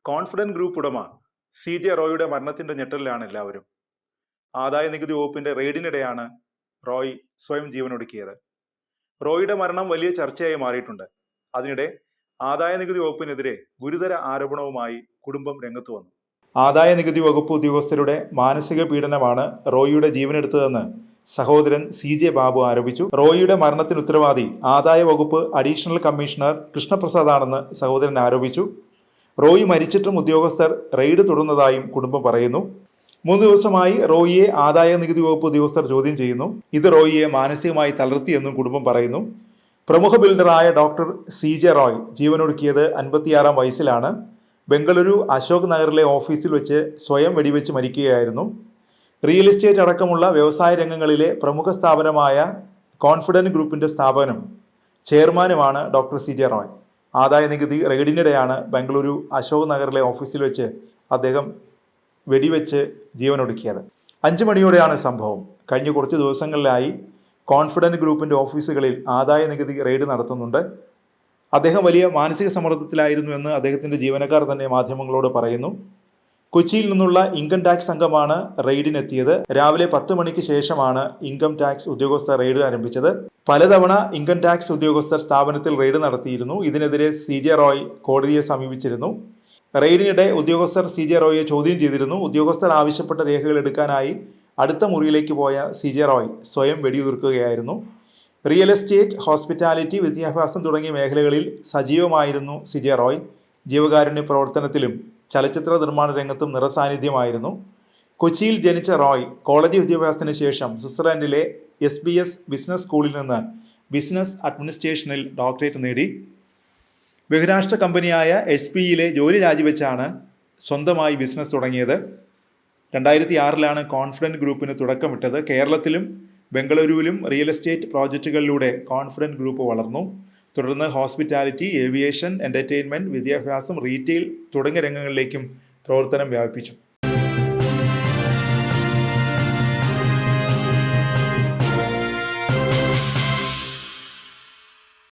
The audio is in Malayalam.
കോൺഫിഡന്റ് ഗ്രൂപ്പ് ഉടമ CJ റോയിയുടെ മരണത്തിന്റെ ഞെട്ടലിലാണ് എല്ലാവരും. ആദായ നികുതി വകുപ്പിന്റെ റെയ്ഡിനിടെയാണ് റോയ് സ്വയം ജീവനൊടുക്കിയത്. റോയിയുടെ മരണം വലിയ ചർച്ചയായി മാറിയിട്ടുണ്ട്. അതിനിടെ ആദായ നികുതി വകുപ്പിനെതിരെ ഗുരുതര ആരോപണവുമായി കുടുംബം രംഗത്ത് വന്നു. ആദായ നികുതി വകുപ്പ് ഉദ്യോഗസ്ഥരുടെ മാനസിക പീഡനമാണ് റോയിയുടെ ജീവനെടുത്തതെന്ന് സഹോദരൻ CJ ബാബു ആരോപിച്ചു. റോയിയുടെ മരണത്തിന് ഉത്തരവാദി ആദായ വകുപ്പ് അഡീഷണൽ കമ്മീഷണർ കൃഷ്ണപ്രസാദാണെന്ന് സഹോദരൻ ആരോപിച്ചു. റോയി മരിച്ചിട്ടും ഉദ്യോഗസ്ഥർ റെയ്ഡ് തുടർന്നതായും കുടുംബം പറയുന്നു. 3 ദിവസമായി റോയിയെ ആദായ നികുതി വകുപ്പ് ഉദ്യോഗസ്ഥർ ചോദ്യം ചെയ്യുന്നു. ഇത് റോയിയെ മാനസികമായി തളർത്തിയെന്നും കുടുംബം പറയുന്നു. പ്രമുഖ ബിൽഡറായ ഡോക്ടർ CJ റോയ് ജീവനൊടുക്കിയത് 56-ാം വയസ്സിലാണ്. ബംഗളൂരു അശോക് നഗറിലെ ഓഫീസിൽ വെച്ച് സ്വയം വെടിവെച്ച് മരിക്കുകയായിരുന്നു. റിയൽ എസ്റ്റേറ്റ് അടക്കമുള്ള വ്യവസായ രംഗങ്ങളിലെ പ്രമുഖ സ്ഥാപനമായ കോൺഫിഡന്റ് ഗ്രൂപ്പിന്റെ സ്ഥാപനം ചെയർമാനുമാണ് ഡോക്ടർ CJ റോയ്. ആദായ നികുതി റെയ്ഡിനിടെയാണ് ബംഗളൂരു അശോക് നഗറിലെ ഓഫീസിൽ വെച്ച് അദ്ദേഹം വെടിവെച്ച് ജീവനൊടുക്കിയത്. 5 മണിയോടെയാണ് സംഭവം. കഴിഞ്ഞ കുറച്ച് ദിവസങ്ങളിലായി കോൺഫിഡന്റ് ഗ്രൂപ്പിന്റെ ഓഫീസുകളിൽ ആദായ നികുതി റെയ്ഡ് നടത്തുന്നുണ്ട്. അദ്ദേഹം വലിയ മാനസിക സമ്മർദ്ദത്തിലായിരുന്നു എന്ന് അദ്ദേഹത്തിന്റെ ജീവനക്കാർ തന്നെ മാധ്യമങ്ങളോട് പറയുന്നു. കൊച്ചിയിൽ നിന്നുള്ള ഇൻകം ടാക്സ് സംഘമാണ് റെയ്ഡിനെത്തിയത്. രാവിലെ 10 മണിക്ക് ശേഷമാണ് ഇൻകം ടാക്സ് ഉദ്യോഗസ്ഥർ റെയ്ഡ് ആരംഭിച്ചത്. പലതവണ ഇൻകം ടാക്സ് ഉദ്യോഗസ്ഥർ സ്ഥാപനത്തിൽ റെയ്ഡ് നടത്തിയിരുന്നു. ഇതിനെതിരെ CJ റോയ് കോടതിയെ സമീപിച്ചിരുന്നു. റെയ്ഡിനിടെ ഉദ്യോഗസ്ഥർ CJ റോയിയെ ചോദ്യം ചെയ്തിരുന്നു. ഉദ്യോഗസ്ഥർ ആവശ്യപ്പെട്ട രേഖകൾ എടുക്കാനായി അടുത്ത മുറിയിലേക്ക് പോയ CJ റോയ് സ്വയം വെടിയുതിർക്കുകയായിരുന്നു. റിയൽ എസ്റ്റേറ്റ്, ഹോസ്പിറ്റാലിറ്റി, വിദ്യാഭ്യാസം തുടങ്ങിയ മേഖലകളിൽ സജീവമായിരുന്നു CJ റോയ്. ജീവകാരുണ്യ പ്രവർത്തനത്തിലും ചലച്ചിത്ര നിർമ്മാണ രംഗത്തും നിറസാന്നിധ്യമായിരുന്നു. കൊച്ചിയിൽ ജനിച്ച റോയ് കോളേജ് വിദ്യാഭ്യാസത്തിന് ശേഷം സ്വിറ്റ്സർലൻഡിലെ SBS ബിസിനസ് സ്കൂളിൽ നിന്ന് ബിസിനസ് അഡ്മിനിസ്ട്രേഷനിൽ ഡോക്ടറേറ്റ് നേടി. ബഹുരാഷ്ട്ര കമ്പനിയായ SPയിലെ ജോലി രാജിവെച്ചാണ് സ്വന്തമായി ബിസിനസ് തുടങ്ങിയത്. 2006-ലാണ് കോൺഫിഡന്റ് ഗ്രൂപ്പിന് തുടക്കമിട്ടത്. കേരളത്തിലും ബംഗളൂരുവിലും റിയൽ എസ്റ്റേറ്റ് പ്രോജക്റ്റുകളിലൂടെ കോൺഫിഡന്റ് ഗ്രൂപ്പ് വളർന്നു. തുടർന്ന് ഹോസ്പിറ്റാലിറ്റി, ഏവിയേഷൻ, എന്റർടൈൻമെന്റ്, വിദ്യാഭ്യാസം, റീറ്റെയിൽ തുടങ്ങിയ രംഗങ്ങളിലേക്കും പ്രവർത്തനം വ്യാപിപ്പിച്ചു.